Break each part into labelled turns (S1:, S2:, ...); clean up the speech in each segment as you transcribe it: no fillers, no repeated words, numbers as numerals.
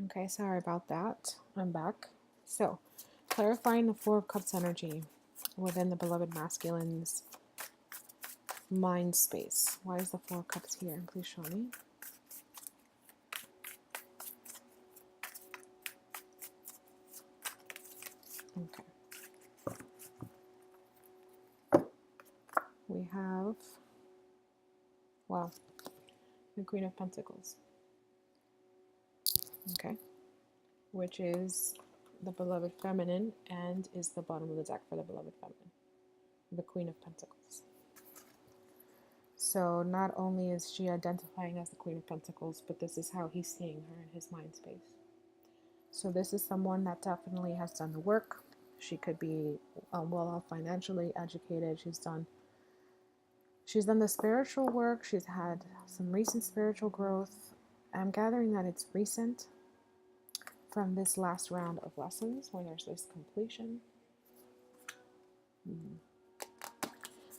S1: Okay, sorry about that. I'm back. So, clarifying the Four of Cups energy within the beloved masculine's mind space. Why is the Four of Cups here? Please show me. Okay. We have, well, the Queen of Pentacles. Okay. Which is the beloved feminine and is the bottom of the deck for the beloved feminine. The Queen of Pentacles. So not only is she identifying as the Queen of Pentacles, but this is how he's seeing her in his mind space. So this is someone that definitely has done the work. She could be well off financially, educated. She's done the spiritual work. She's had some recent spiritual growth. I'm gathering that it's recent from this last round of lessons where there's this completion.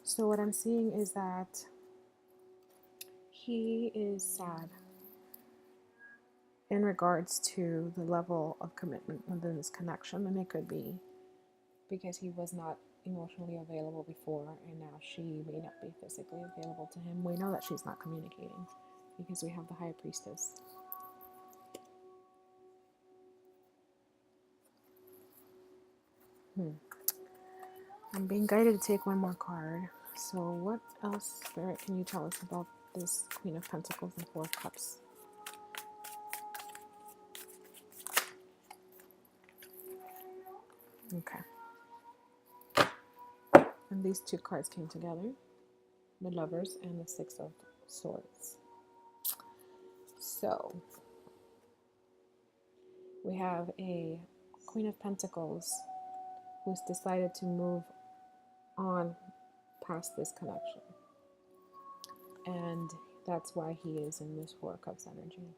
S1: So what I'm seeing is that he is sad in regards to the level of commitment within this connection, and it could be because he was not emotionally available before and now she may not be physically available to him. We know that she's not communicating because we have the High Priestess. I'm being guided to take one more card. So what else, Spirit, can you tell us about this Queen of Pentacles and Four of Cups? Okay. And these two cards came together. The Lovers and the Six of Swords. So we have a Queen of Pentacles who's decided to move on past this connection. And that's why he is in this Four of Cups energy.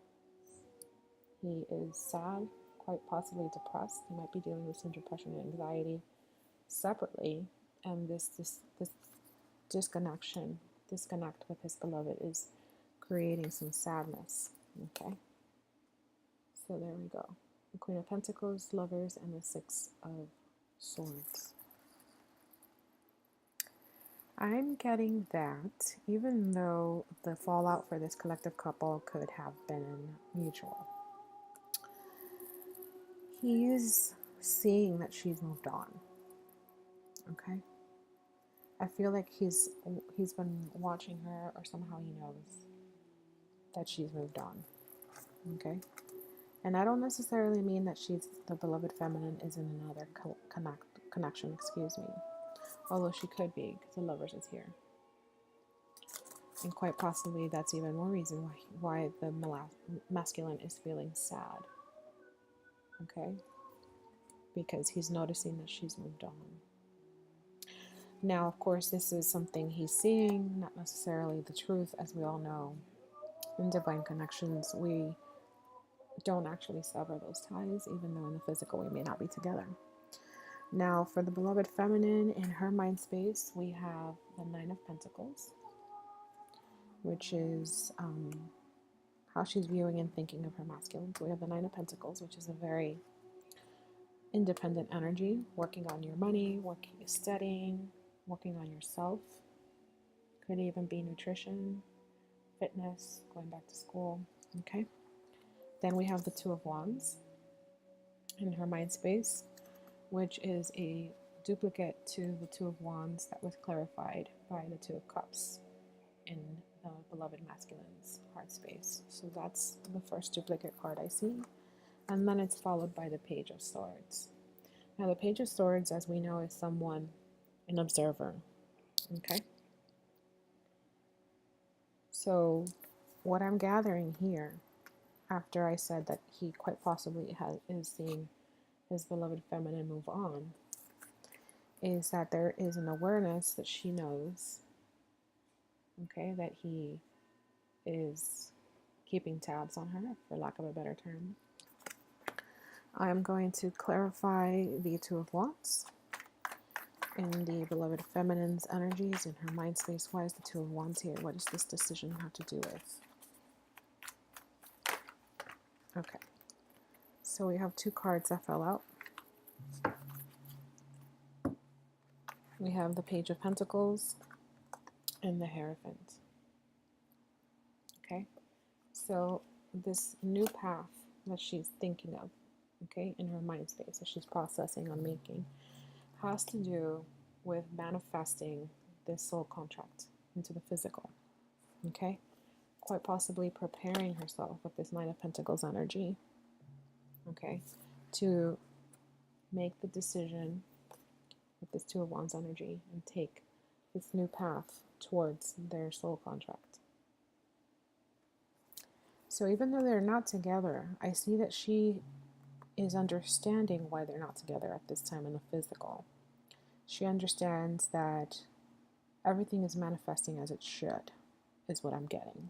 S1: He is sad, quite possibly depressed. He might be dealing with some depression and anxiety separately. And this disconnect with his beloved is creating some sadness. Okay. So there we go. The Queen of Pentacles, Lovers, and the Six of Swords. I'm getting that even though the fallout for this collective couple could have been mutual, he's seeing that she's moved on. Okay? I feel like he's been watching her, or somehow he knows that she's moved on. Okay? And I don't necessarily mean that she's the beloved feminine is in another connection, excuse me. Although she could be, because the Lovers is here. And quite possibly that's even more reason why the masculine is feeling sad. Okay? Because he's noticing that she's moved on. Now, of course, this is something he's seeing, not necessarily the truth, as we all know. In divine connections, we don't actually sever those ties, even though in the physical we may not be together. Now, for the beloved feminine, in her mind space, we have the Nine of Pentacles, which is how she's viewing and thinking of her masculine. So we have the Nine of Pentacles, which is a very independent energy, working on your money, studying, working on yourself. Could even be nutrition, fitness, going back to school. Okay. Then we have the Two of Wands in her mind space, which is a duplicate to the Two of Wands that was clarified by the Two of Cups in the beloved masculine's heart space. So that's the first duplicate card I see. And then it's followed by the Page of Swords. Now the Page of Swords, as we know, is someone, an observer. Okay? So what I'm gathering here, after I said that he quite possibly is seeing his beloved feminine move on, is that there is an awareness that she knows, okay, that he is keeping tabs on her, for lack of a better term. I'm going to clarify the Two of Wands in the beloved feminine's energies in her mind space. Why is the Two of Wands here? What does this decision have to do with? Okay. So we have two cards that fell out. We have the Page of Pentacles and the Hierophant. Okay, so this new path that she's thinking of, okay, in her mind space that she's processing on making, has to do with manifesting this soul contract into the physical. Okay, quite possibly preparing herself with this Nine of Pentacles energy, okay, to make the decision with this Two of Wands energy and take this new path towards their soul contract. So even though they're not together, I see that she is understanding why they're not together at this time in the physical. She understands that everything is manifesting as it should, is what I'm getting.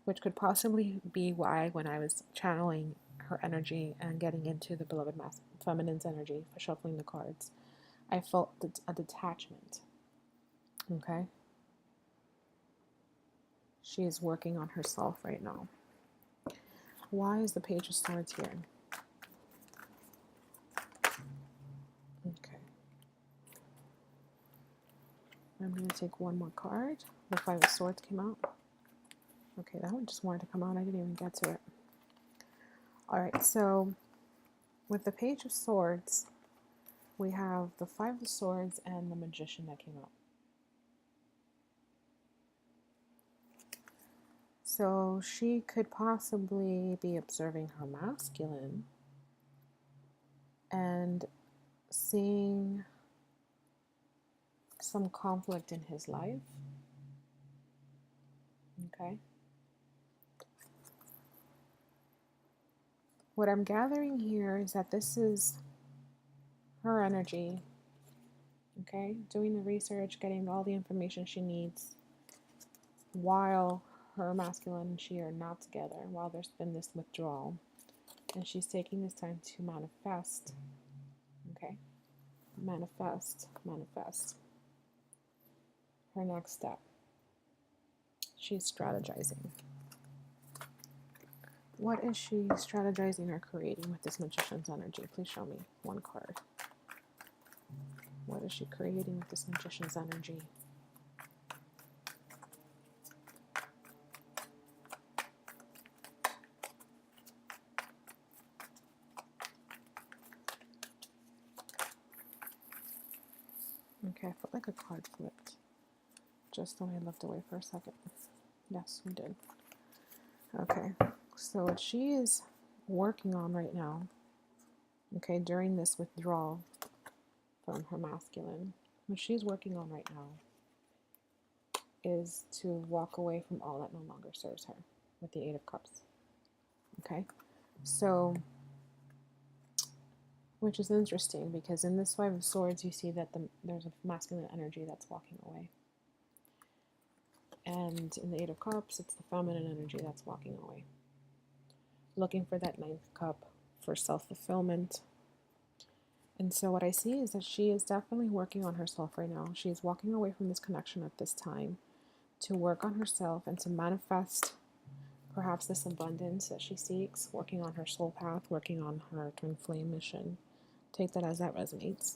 S1: Which could possibly be why when I was channeling her energy and getting into the beloved feminine's energy for shuffling the cards, I felt a detachment. Okay? She is working on herself right now. Why is the Page of Swords here? Okay. I'm going to take one more card. The Five of Swords came out. Okay, that one just wanted to come out. I didn't even get to it. Alright, so with the Page of Swords, we have the Five of Swords and the Magician that came out. So she could possibly be observing her masculine and seeing some conflict in his life. Okay. What I'm gathering here is that this is her energy, okay, doing the research, getting all the information she needs while her masculine and she are not together, while there's been this withdrawal. And she's taking this time to manifest, okay, manifest her next step. She's strategizing. What is she strategizing or creating with this Magician's energy? Please show me one card. What is she creating with this Magician's energy? Okay, I felt like a card flipped. Just when I looked away for a second. Yes, we did. Okay, so what she is working on right now, okay, during this withdrawal from her masculine, what she's working on right now is to walk away from all that no longer serves her with the Eight of Cups. Okay, so, which is interesting because in this Five of Swords you see that there's a masculine energy that's walking away. And in the Eight of Cups, it's the feminine energy that's walking away. Looking for that ninth cup for self-fulfillment. And so what I see is that she is definitely working on herself right now. She's walking away from this connection at this time to work on herself and to manifest perhaps this abundance that she seeks, working on her soul path, working on her twin flame mission. Take that as that resonates.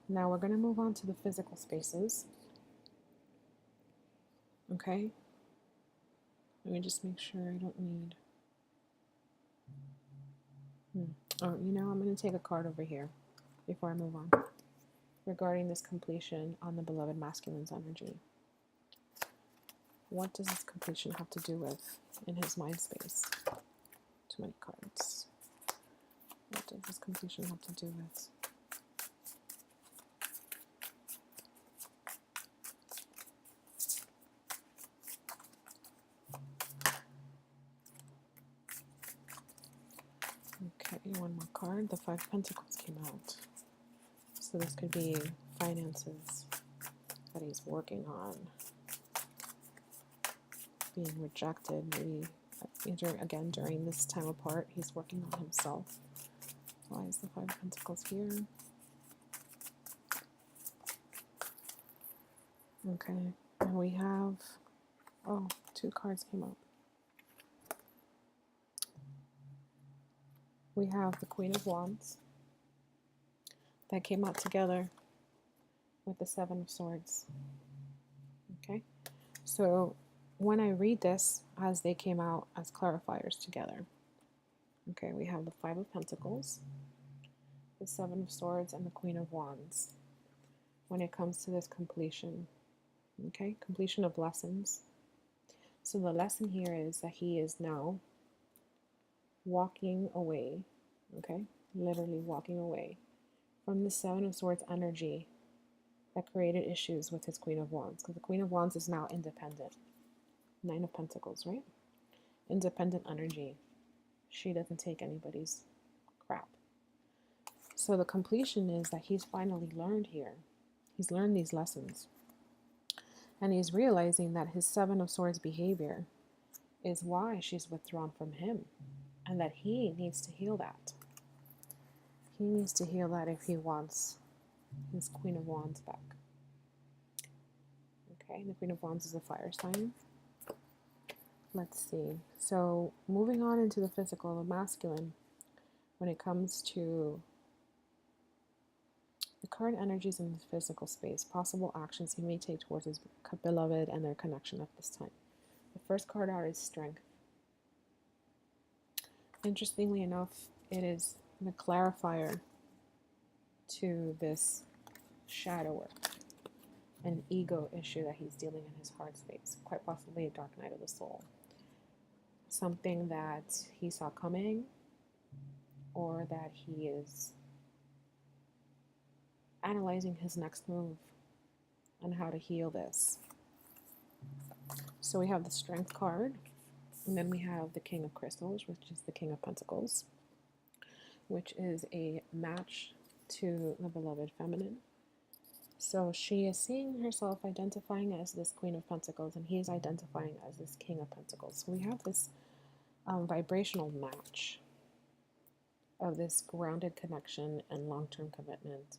S1: Now we're going to move on to the physical spaces. Okay? Let me just make sure I don't need... Oh, you know, I'm going to take a card over here before I move on. Regarding this completion on the beloved masculine's energy. What does this completion have to do with in his mind space? Too many cards. What does this completion have to do with? Okay, one more card. The Five of Pentacles came out. So this could be finances that he's working on. Being rejected, maybe again during this time apart, he's working on himself. Why is the Five of Pentacles here? Okay, and we have, oh, two cards came out. we have the Queen of Wands that came out together with the Seven of Swords. Okay, so when I read this as they came out as clarifiers together, okay, we have the Five of Pentacles, the Seven of Swords, and the Queen of Wands. When it comes to this completion, okay, completion of lessons. So the lesson here is that he is now walking away, okay, literally walking away from the Seven of Swords energy that created issues with his Queen of Wands, because the Queen of Wands is now independent. Nine of Pentacles, right? Independent energy. She doesn't take anybody's crap. So the completion is that he's finally learned here. He's learned these lessons. And he's realizing that his Seven of Swords behavior is why she's withdrawn from him. And that he needs to heal that. He needs to heal that if he wants his Queen of Wands back. Okay, the Queen of Wands is a fire sign. Let's see. So moving on into the physical, the masculine, when it comes to the current energies in the physical space, possible actions he may take towards his beloved and their connection at this time. The first card out is Strength. Interestingly enough, it is the clarifier to this shadow work, an ego issue that he's dealing in his heart space, quite possibly a dark night of the soul. Something that he saw coming, or that he is analyzing his next move on how to heal this. So we have the Strength card, and then we have the King of Crystals, which is the King of Pentacles, which is a match to the beloved feminine. So she is seeing herself identifying as this Queen of Pentacles, and he is identifying as this King of Pentacles. So we have this vibrational match of this grounded connection and long-term commitment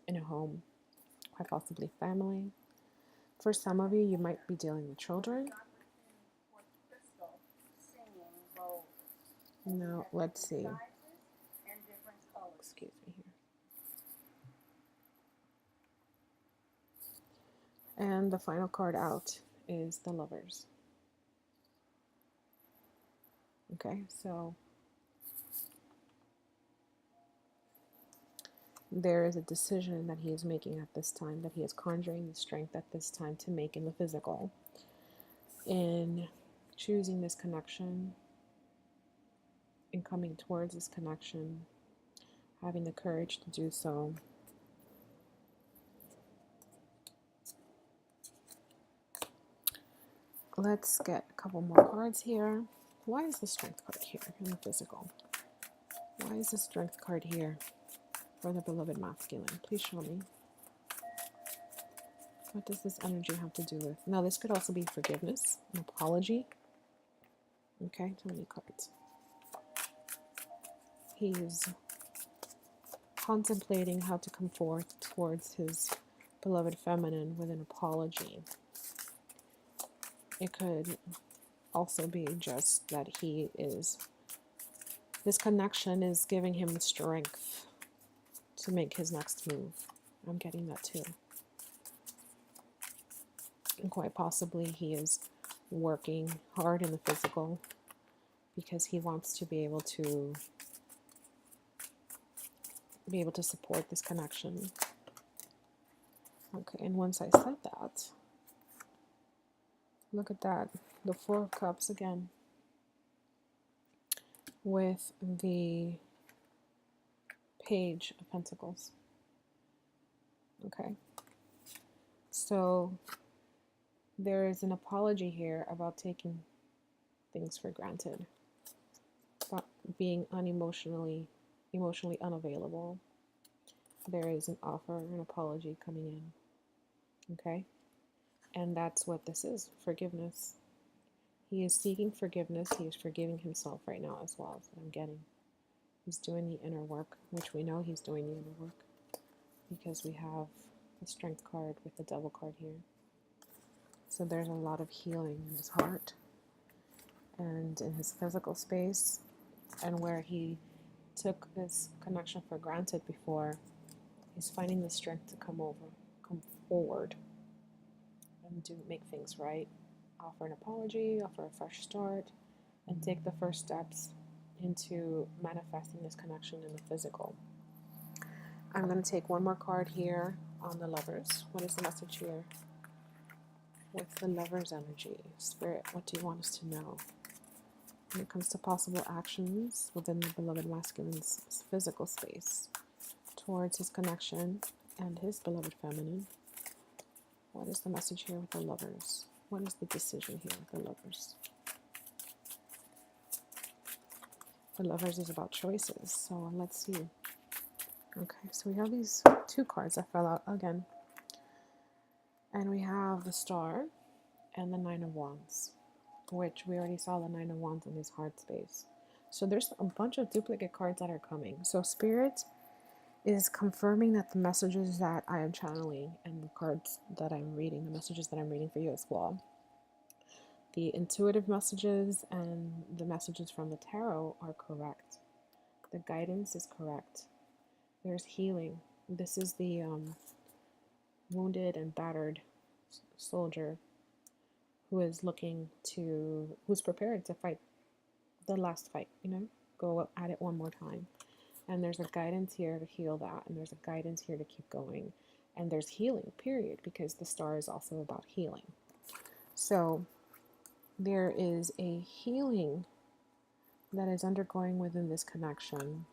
S1: in a home, quite possibly family. For some of you, you might be dealing with children. Now, let's see. Excuse me here. And the final card out is the Lovers. Okay, so there is a decision that he is making at this time, that he is conjuring the strength at this time to make in the physical, in choosing this connection, in coming towards this connection, having the courage to do so. Let's get a couple more cards here. Why is the Strength card here in the physical? Why is the Strength card here for the beloved masculine? Please show me. What does this energy have to do with? Now, this could also be forgiveness, an apology. Okay, too many cards. He's contemplating how to come forth towards his beloved feminine with an apology. It could also be just that this connection is giving him the strength to make his next move. I'm getting that too. And quite possibly he is working hard in the physical because he wants to be able to support this connection. Okay, and once I said that, look at that, the Four of Cups again with the Page of Pentacles. Okay, so there is an apology here about taking things for granted, about being emotionally unavailable. There is an offer, an apology coming in. Okay, and that's what this is, forgiveness. He is seeking forgiveness. He is forgiving himself right now as well, as I'm getting. He's doing the inner work, which we know he's doing the inner work because we have the Strength card with the Devil card here. So there's a lot of healing in his heart. and in his physical space, and where he took this connection for granted before, he's finding the strength to come forward and do make things right, offer an apology, offer a fresh start, and take the first steps into manifesting this connection in the physical. I'm going to take one more card here on the Lovers. What is the message here with the Lovers energy? Spirit, what do you want us to know when it comes to possible actions within the beloved masculine's physical space towards his connection and his beloved feminine? What is the message here with the Lovers? What is the decision here with the Lovers? The Lovers is about choices, so let's see. Okay, so we have these two cards that fell out again. And we have the Star and the Nine of Wands, which we already saw the Nine of Wands in his heart space. So there's a bunch of duplicate cards that are coming. So Spirit is confirming that the messages that I am channeling and the cards that I'm reading, the messages that I'm reading for you as well, the intuitive messages and the messages from the tarot are correct. The guidance is correct. There's healing. This is the wounded and battered soldier who is who's prepared to fight the last fight, go at it one more time. And there's a guidance here to heal that, and there's a guidance here to keep going. And there's healing, period, because the Star is also about healing. So there is a healing that is undergoing within this connection,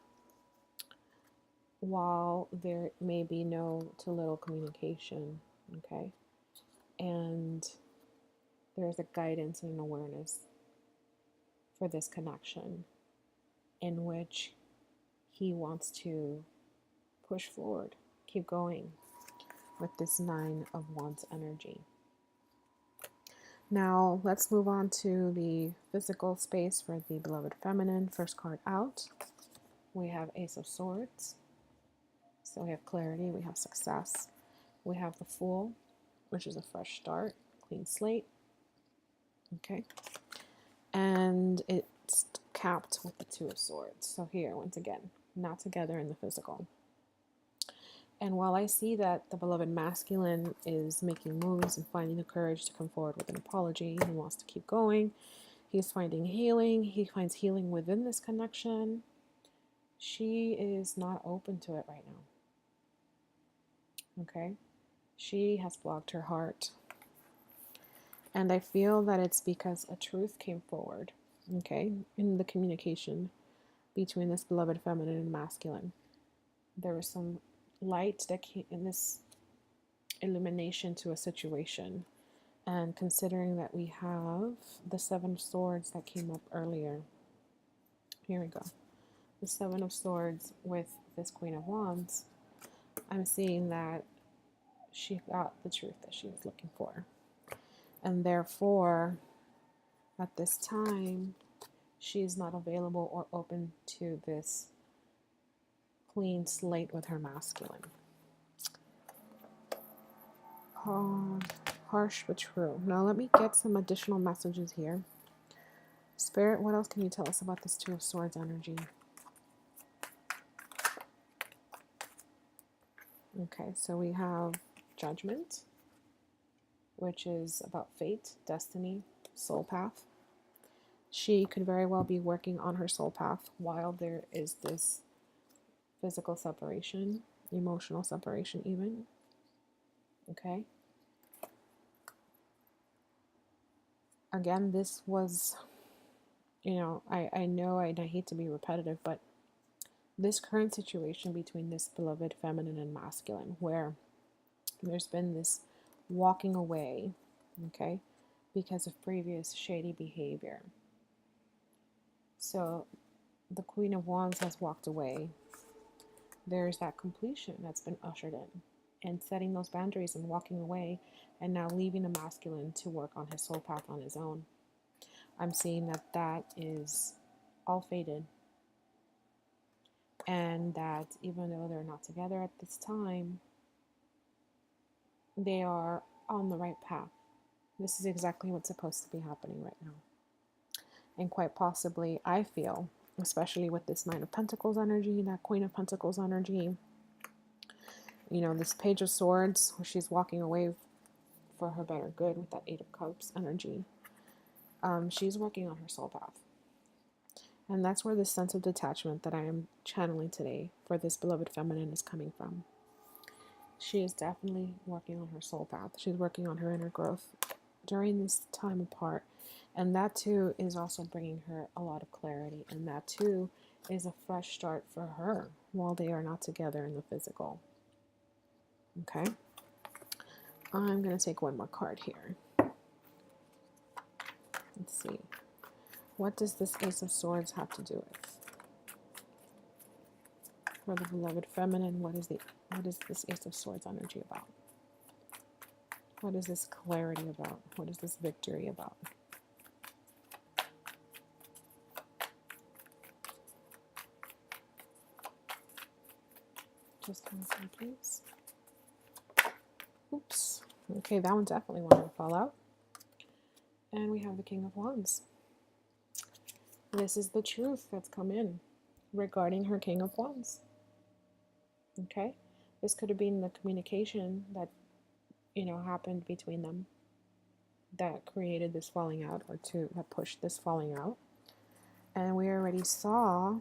S1: while there may be no to little communication, okay? And there's a guidance and an awareness for this connection in which he wants to push forward, keep going with this Nine of Wands energy. Now, let's move on to the physical space for the beloved feminine. First card out, we have Ace of Swords. So we have clarity, we have success. We have the Fool, which is a fresh start, clean slate. Okay. And it's capped with the Two of Swords. So here, once again, not together in the physical. And while I see that the beloved masculine is making moves and finding the courage to come forward with an apology, he wants to keep going. He's finding healing. He finds healing within this connection. She is not open to it right now. Okay? She has blocked her heart. And I feel that it's because a truth came forward, okay, in the communication between this beloved feminine and masculine. There was some light that came in, this illumination to a situation. And considering that we have the Seven of Swords that came up earlier, here we go. The Seven of Swords with this Queen of Wands, I'm seeing that she got the truth that she was looking for. And therefore, at this time, she is not available or open to this clean slate with her masculine. Harsh but true. Now let me get some additional messages here. Spirit, what else can you tell us about this Two of Swords energy? Okay, so we have Judgment, which is about fate, destiny, soul path. She could very well be working on her soul path while there is this physical separation, emotional separation even. Okay. Again, this was, I know I hate to be repetitive, but this current situation between this beloved feminine and masculine, where there's been this walking away, okay, because of previous shady behavior. So the Queen of Wands has walked away. There's that completion that's been ushered in, and setting those boundaries and walking away, and now leaving the masculine to work on his soul path on his own. I'm seeing that that is all faded, and that even though they're not together at this time, they are on the right path. This is exactly what's supposed to be happening right now. And quite possibly, I feel, especially with this Nine of Pentacles energy, that Queen of Pentacles energy, you know, this Page of Swords, where she's walking away for her better good with that Eight of Cups energy. She's working on her soul path. And that's where this sense of detachment that I am channeling today for this beloved feminine is coming from. She is definitely working on her soul path. She's working on her inner growth during this time apart. And that too is also bringing her a lot of clarity. And that too is a fresh start for her while they are not together in the physical. Okay. I'm going to take one more card here. Let's see. What does this Ace of Swords have to do with? For the beloved feminine, what is this Ace of Swords energy about? What is this clarity about? What is this victory about? Just one second, please. Oops. Okay, that one definitely wanted to fall out. And we have the King of Wands. This is the truth that's come in regarding her King of Wands. Okay? This could have been the communication that, you know, happened between them that created this falling out, or that pushed this falling out. And we already saw,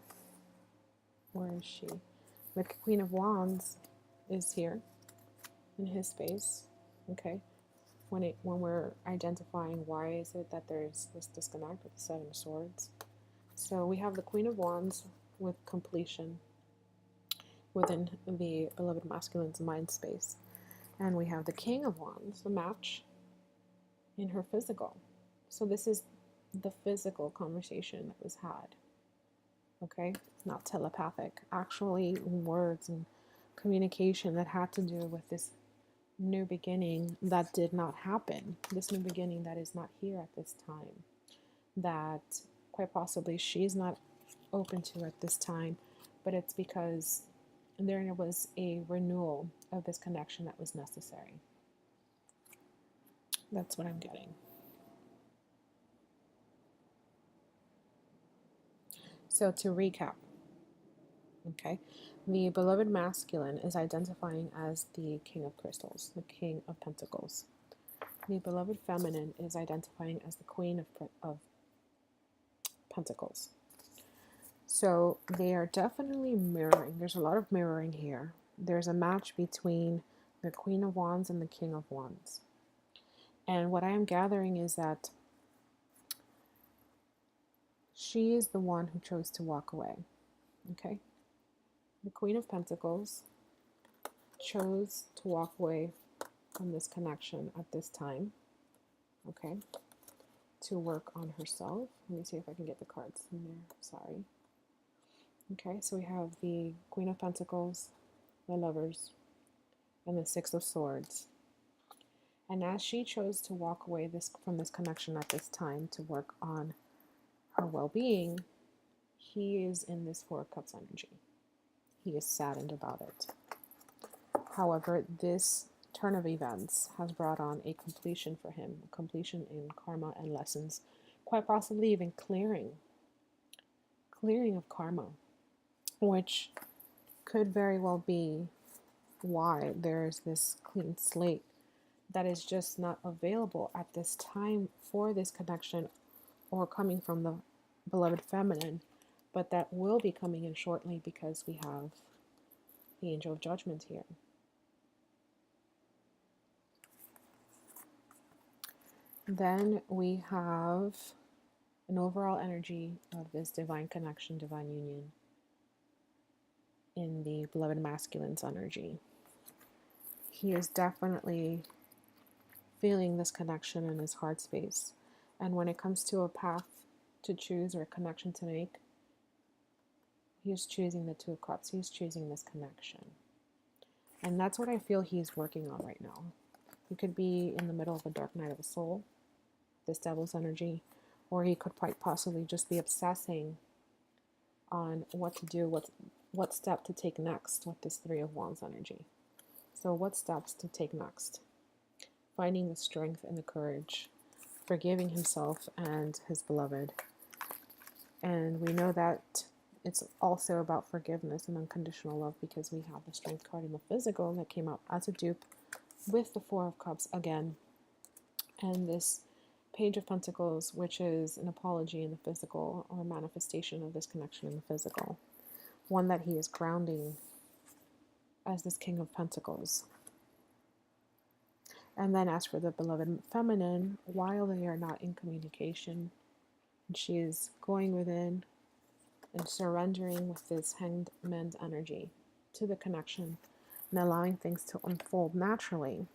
S1: where is she? The Queen of Wands is here in his space. Okay? When we're identifying why is it that there's this disconnect with the Seven of Swords. So we have the Queen of Wands with completion within the beloved masculine's mind space. And we have the King of Wands, the match, in her physical. So this is the physical conversation that was had. Okay? Not telepathic. Actually words and communication that had to do with this new beginning that did not happen. This new beginning that is not here at this time. That quite possibly she's not open to at this time, but it's because there was a renewal of this connection that was necessary. That's what I'm getting. So to recap, okay, the beloved masculine is identifying as the King of Crystals, the King of Pentacles. The beloved feminine is identifying as the Queen of Pentacles. So they are definitely mirroring. There's a lot of mirroring here. There's a match between the Queen of Wands and the King of Wands. And what I am gathering is that she is the one who chose to walk away. Okay? The Queen of Pentacles chose to walk away from this connection at this time. Okay? To work on herself. Let me see if I can get the cards in there. Sorry. Okay, so we have the Queen of Pentacles, the Lovers, and the Six of Swords. And as she chose to walk away from this connection at this time to work on her well-being, he is in this Four of Cups energy. He is saddened about it. However, this turn of events has brought on a completion for him, a completion in karma and lessons, quite possibly even clearing of karma, which could very well be why there's this clean slate that is just not available at this time for this connection or coming from the beloved feminine, but that will be coming in shortly because we have the Angel of Judgment here. Then we have an overall energy of this divine connection, divine union in the beloved masculine's energy. He is definitely feeling this connection in his heart space. And when it comes to a path to choose or a connection to make, he is choosing the Two of Cups. He's choosing this connection. And that's what I feel he's working on right now. He could be in the middle of a dark night of the soul, this devil's energy, or he could quite possibly just be obsessing on what to do, what step to take next with this Three of Wands energy. So what steps to take next? Finding the strength and the courage, forgiving himself and his beloved, And we know that it's also about forgiveness and unconditional love, because we have the Strength card in the physical that came out as a dupe with the Four of Cups again. And this Page of Pentacles, which is an apology in the physical, or a manifestation of this connection in the physical. One that he is grounding as this King of Pentacles. And then as for the beloved feminine, while they are not in communication, she is going within and surrendering with this Hanged Man's energy to the connection and allowing things to unfold naturally.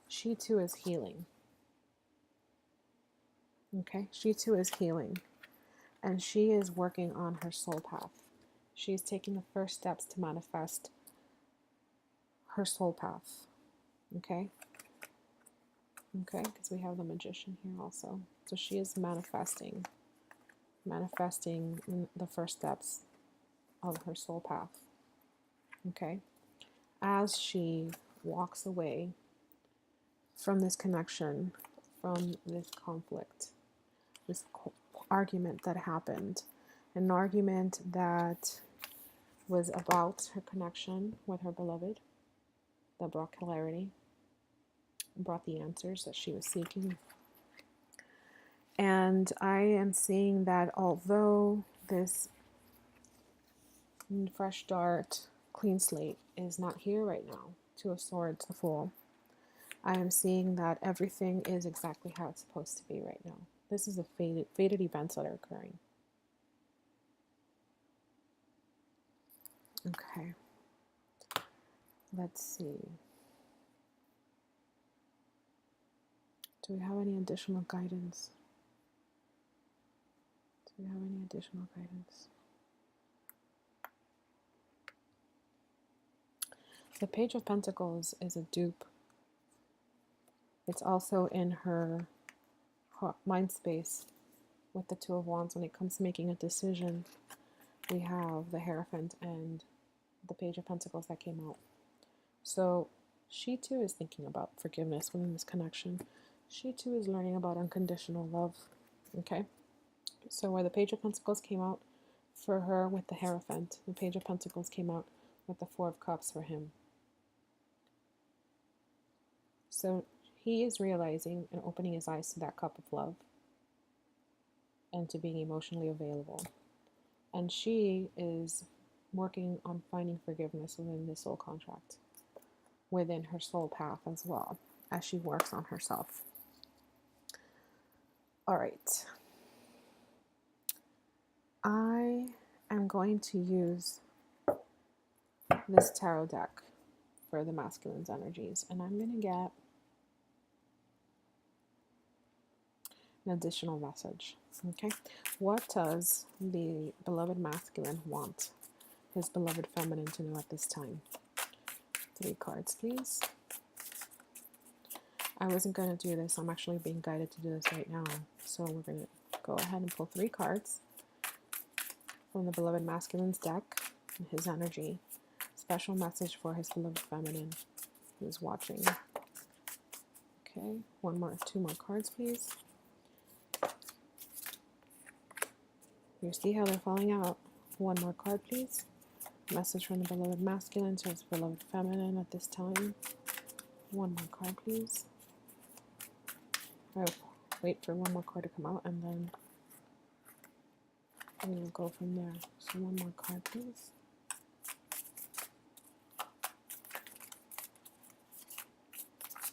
S1: She too is healing. Okay, she too is healing. And she is working on her soul path. She's taking the first steps to manifest her soul path. Okay? Okay, because we have the Magician here also. So she is manifesting the first steps of her soul path. Okay? As she walks away from this connection, from this conflict, this argument that happened, an argument that was about her connection with her beloved, that brought clarity, brought the answers that she was seeking. And I am seeing that although this fresh start, clean slate is not here right now, Two of Swords, the Fool, I am seeing that everything is exactly how it's supposed to be right now. This is the fated events that are occurring. Okay. Let's see. Do we have any additional guidance? Do we have any additional guidance? The Page of Pentacles is a dupe. It's also in her mind space with the Two of Wands. When it comes to making a decision, we have the Hierophant and the Page of Pentacles that came out. So she too is thinking about forgiveness within this connection. She too is learning about unconditional love. Okay? So where the Page of Pentacles came out for her with the Hierophant, the Page of Pentacles came out with the Four of Cups for him. So he is realizing and opening his eyes to that cup of love and to being emotionally available. And she is working on finding forgiveness within this soul contract, within her soul path as well, as she works on herself. All right. I am going to use this tarot deck for the masculine's energies, and I'm going to get an additional message. Okay, what does the beloved masculine want his beloved feminine to know at this time? 3 cards, please. I wasn't going to do this. I'm actually being guided to do this right now. So we're going to go ahead and pull 3 cards from the beloved masculine's deck and his energy. Special message for his beloved feminine who's watching. Okay, 2 more cards, please. You see how they're falling out. 1 more card, please. Message from the beloved masculine to his beloved feminine at this time. 1 more card, please. I'll wait for 1 more card to come out, and then we will go from there. So 1 more card, please.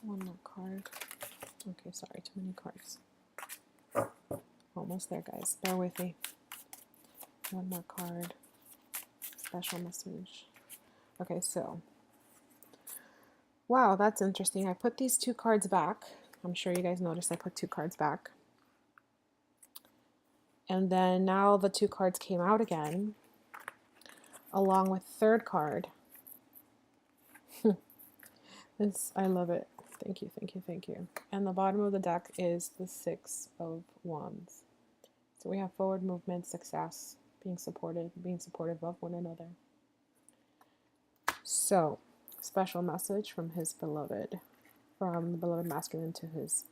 S1: One more card. Okay, sorry, too many cards. Almost there, guys. Bear with me. 1 more card. Special message. Okay, so. Wow, that's interesting. I put these 2 cards back. I'm sure you guys noticed I put 2 cards back. And then now the 2 cards came out again, along with 3rd card. I love it. Thank you, thank you, thank you. And the bottom of the deck is the 6 of Wands. So we have forward movement, success, being supportive of one another. So, special message from his beloved, from the beloved masculine to his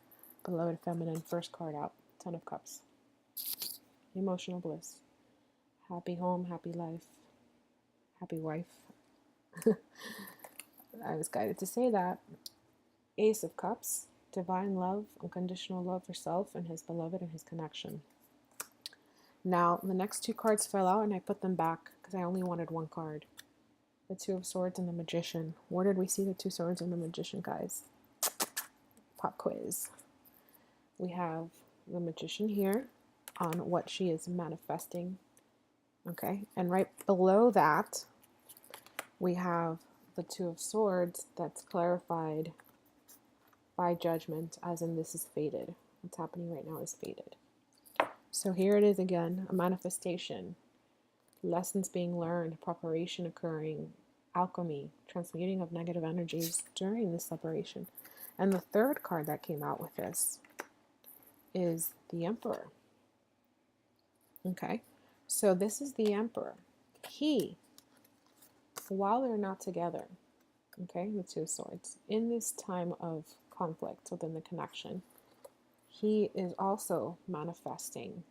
S1: beloved feminine. First card out, 10 of Cups. emotional bliss, happy home, happy life, happy wife. I was guided to say that. Ace of Cups, divine love, unconditional love for self and his beloved and his connection. Now, the next two cards fell out and I put them back because I only wanted one card. The Two of Swords and the Magician. Where did we see the Two Swords and the Magician, guys? Pop quiz. We have the Magician here on what she is manifesting. Okay, and right below that, we have the Two of Swords that's clarified by judgment, as in this is fated. What's happening right now is fated. So here it is again, a manifestation. Lessons being learned, preparation occurring, alchemy, transmuting of negative energies during this separation. And the third card that came out with this is the Emperor. Okay, so this is the Emperor. He, while they're not together, okay, the Two of Swords, in this time of conflict within the connection, he is also manifesting.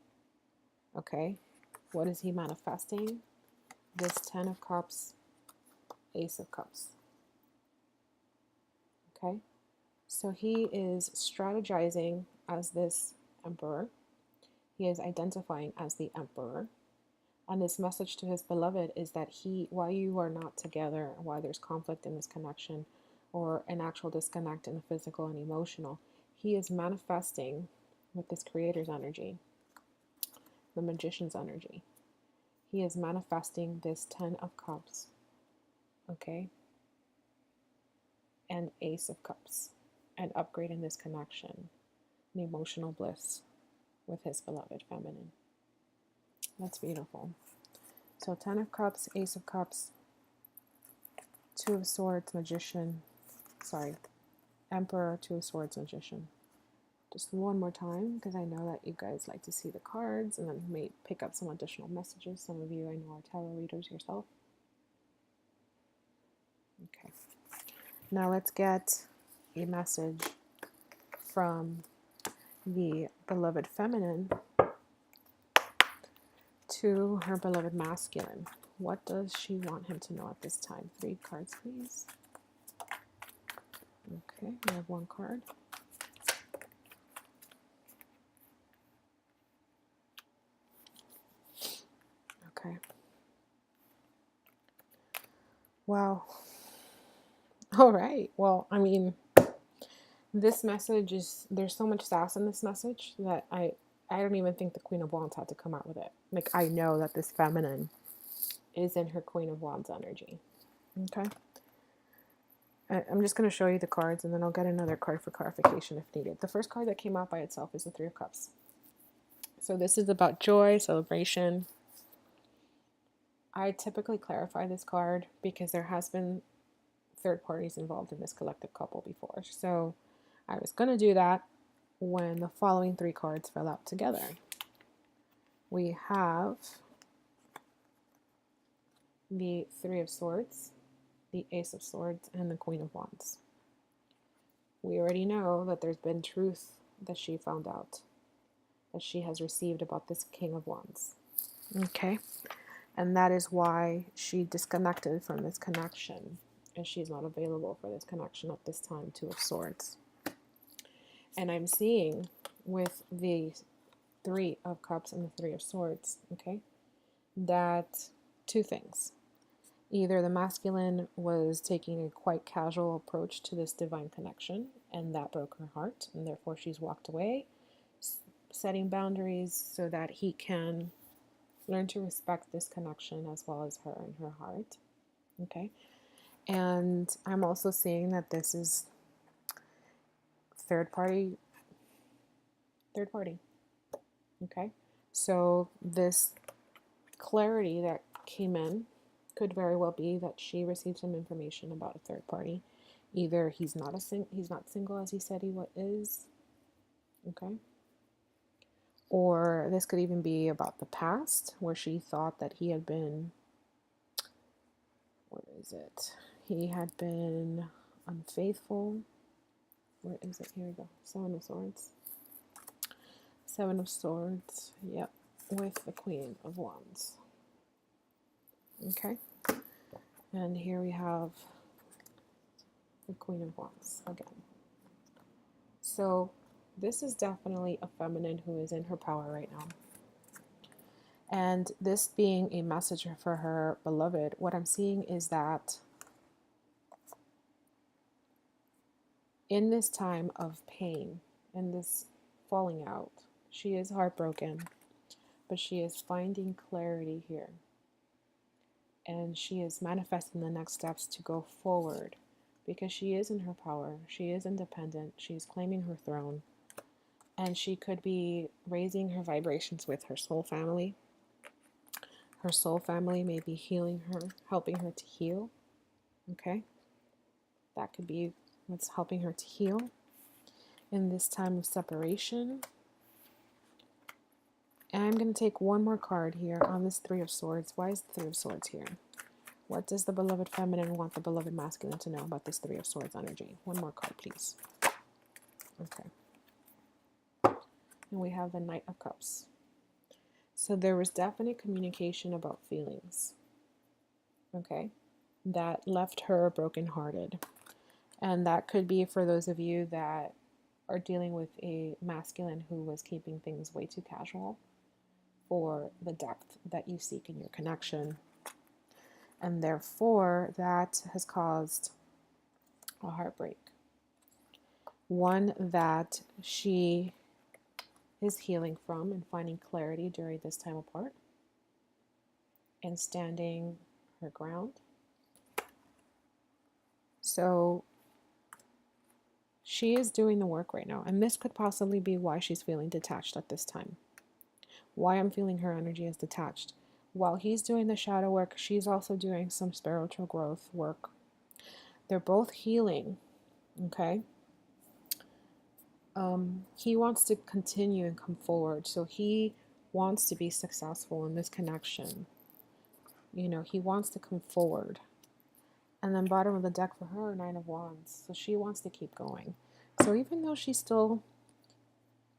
S1: Okay, what is he manifesting? This Ten of Cups, Ace of Cups. Okay, so he is strategizing as this Emperor. He is identifying as the Emperor. And this message to his beloved is that while you are not together, while there's conflict in this connection or an actual disconnect in the physical and emotional, he is manifesting with this Creator's energy, the Magician's energy. He is manifesting this Ten of Cups, okay, and Ace of Cups, and upgrading this connection, the emotional bliss with his beloved feminine. That's beautiful. So 10 of Cups, Ace of Cups, Two of Swords, Magician, Emperor, Two of Swords, Magician. Just one more time, because I know that you guys like to see the cards and then may pick up some additional messages. Some of you I know are tarot readers yourself. Okay. Now let's get a message from the beloved feminine to her beloved masculine. What does she want him to know at this time? 3 cards, please. Okay, we have 1 card. Okay. Wow. All right. Well, I mean, this message is, there's so much sass in this message that I don't even think the Queen of Wands had to come out with it. Like, I know that this feminine is in her Queen of Wands energy. Okay. I'm just going to show you the cards and then I'll get another card for clarification if needed. The first card that came out by itself is the 3 of Cups. So this is about joy, celebration. I typically clarify this card because there has been third parties involved in this collective couple before. So I was going to do that when the following 3 cards fell out together. We have the 3 of Swords, the Ace of Swords, and the Queen of Wands. We already know that there's been truth that she found out, that she has received about this King of Wands. Okay? And that is why she disconnected from this connection, and she's not available for this connection at this time, 2 of Swords. And I'm seeing with the 3 of Cups and the 3 of Swords, okay, that 2 things. Either the masculine was taking a quite casual approach to this divine connection, and that broke her heart, and therefore she's walked away, setting boundaries so that he can learn to respect this connection as well as her and her heart. Okay. And I'm also seeing that this is third party. Okay. So this clarity that came in could very well be that she received some information about a third party. Either he's not single as he said he is. Okay. Or this could even be about the past, where she thought that he had been, what is it? He had been unfaithful. Where is it? Here we go. 7 of Swords. 7 of Swords. Yep. with the Queen of Wands. Okay, and here we have the Queen of Wands again. So this is definitely a feminine who is in her power right now. And this being a message for her beloved, what I'm seeing is that in this time of pain, in this falling out, she is heartbroken, but she is finding clarity here. And she is manifesting the next steps to go forward because she is in her power. She is independent. She is claiming her throne. And she could be raising her vibrations with her soul family. Her soul family may be healing her, helping her to heal. Okay? That could be what's helping her to heal in this time of separation. And I'm going to take one more card here on this Three of Swords. Why is the Three of Swords here? What does the beloved feminine want the beloved masculine to know about this Three of Swords energy? One more card, please. Okay. And we have the Knight of Cups. So there was definite communication about feelings. Okay. That left her brokenhearted. And that could be for those of you that are dealing with a masculine who was keeping things way too casual for the depth that you seek in your connection. And therefore, that has caused a heartbreak. One that she is healing from and finding clarity during this time apart and standing her ground. So she is doing the work right now. And this could possibly be why she's feeling detached at this time. Why I'm feeling her energy is detached. While he's doing the shadow work, she's also doing some spiritual growth work. They're both healing, okay? He wants to continue and come forward. So he wants to be successful in this connection. You know, he wants to come forward. And then bottom of the deck for her, Nine of Wands. So she wants to keep going. So even though she's still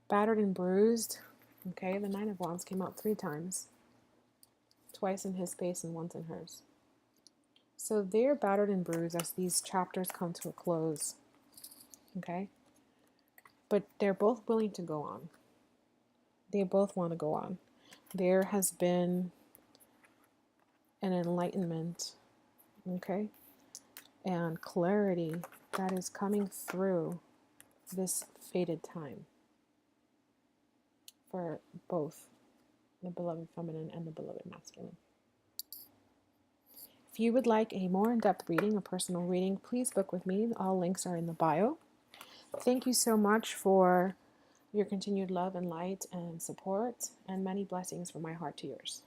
S1: battered and bruised, okay, the Nine of Wands came out 3 times. Twice in his space and once in hers. So they're battered and bruised as these chapters come to a close. Okay? But they're both willing to go on. They both want to go on. There has been an enlightenment, okay, and clarity that is coming through this fated time for both the beloved feminine and the beloved masculine. If you would like a more in-depth reading, a personal reading, please book with me. All links are in the bio. Thank you so much for your continued love and light and support, and many blessings from my heart to yours.